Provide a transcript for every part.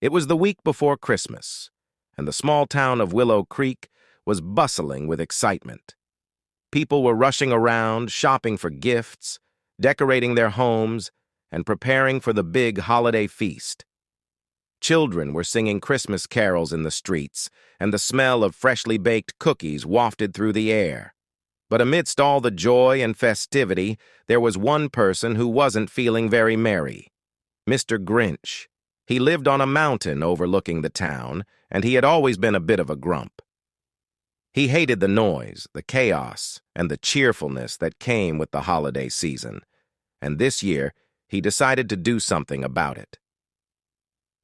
It was the week before Christmas, and the small town of Willow Creek was bustling with excitement. People were rushing around, shopping for gifts, decorating their homes, and preparing for the big holiday feast. Children were singing Christmas carols in the streets, and the smell of freshly baked cookies wafted through the air. But amidst all the joy and festivity, there was one person who wasn't feeling very merry. Mr. Grinch. He lived on a mountain overlooking the town, and he had always been a bit of a grump. He hated the noise, the chaos, and the cheerfulness that came with the holiday season, and this year he decided to do something about it.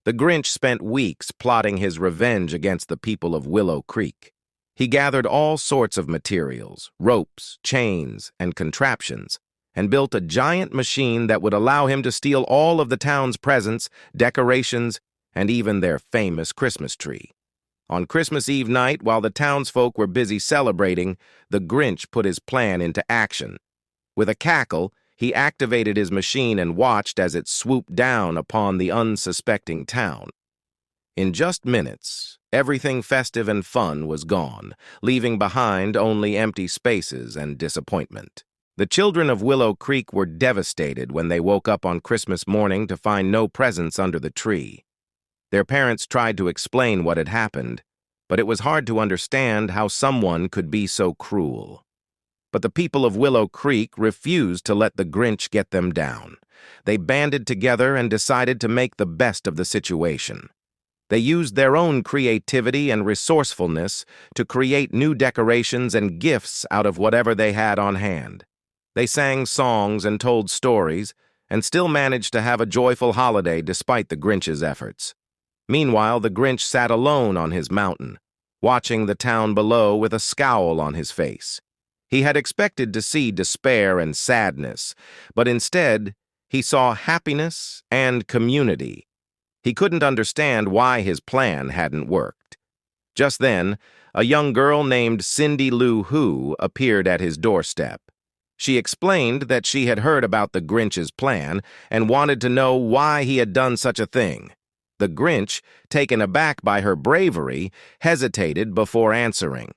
The Grinch spent weeks plotting his revenge against the people of Willow Creek. He gathered all sorts of materials, ropes, chains, and contraptions, and built a giant machine that would allow him to steal all of the town's presents, decorations, and even their famous Christmas tree. On Christmas Eve night, while the townsfolk were busy celebrating, the Grinch put his plan into action. With a cackle, he activated his machine and watched as it swooped down upon the unsuspecting town. In just minutes, everything festive and fun was gone, leaving behind only empty spaces and disappointment. The children of Willow Creek were devastated when they woke up on Christmas morning to find no presents under the tree. Their parents tried to explain what had happened, but it was hard to understand how someone could be so cruel. But the people of Willow Creek refused to let the Grinch get them down. They banded together and decided to make the best of the situation. They used their own creativity and resourcefulness to create new decorations and gifts out of whatever they had on hand. They sang songs and told stories, and still managed to have a joyful holiday despite the Grinch's efforts. Meanwhile, the Grinch sat alone on his mountain, watching the town below with a scowl on his face. He had expected to see despair and sadness, but instead, he saw happiness and community. He couldn't understand why his plan hadn't worked. Just then, a young girl named Cindy Lou Who appeared at his doorstep. She explained that she had heard about the Grinch's plan and wanted to know why he had done such a thing. The Grinch, taken aback by her bravery, hesitated before answering.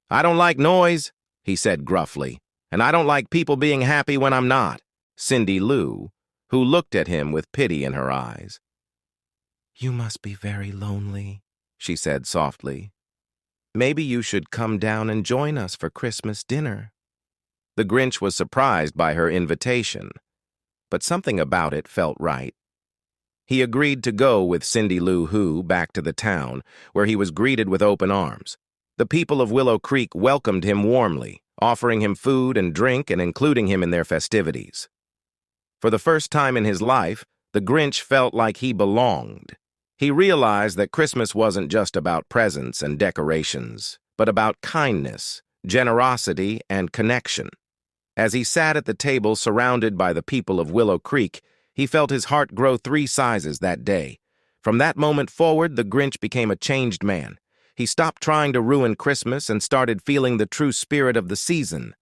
"I don't like noise," he said gruffly, "and I don't like people being happy when I'm not." Cindy Lou, who looked at him with pity in her eyes. "You must be very lonely," she said softly. "Maybe you should come down and join us for Christmas dinner." The Grinch was surprised by her invitation, but something about it felt right. He agreed to go with Cindy Lou Who back to the town, where he was greeted with open arms. The people of Willow Creek welcomed him warmly, offering him food and drink and including him in their festivities. For the first time in his life, the Grinch felt like he belonged. He realized that Christmas wasn't just about presents and decorations, but about kindness, generosity, and connection. As he sat at the table surrounded by the people of Willow Creek, he felt his heart grow 3 sizes that day. From that moment forward, the Grinch became a changed man. He stopped trying to ruin Christmas and started feeling the true spirit of the season.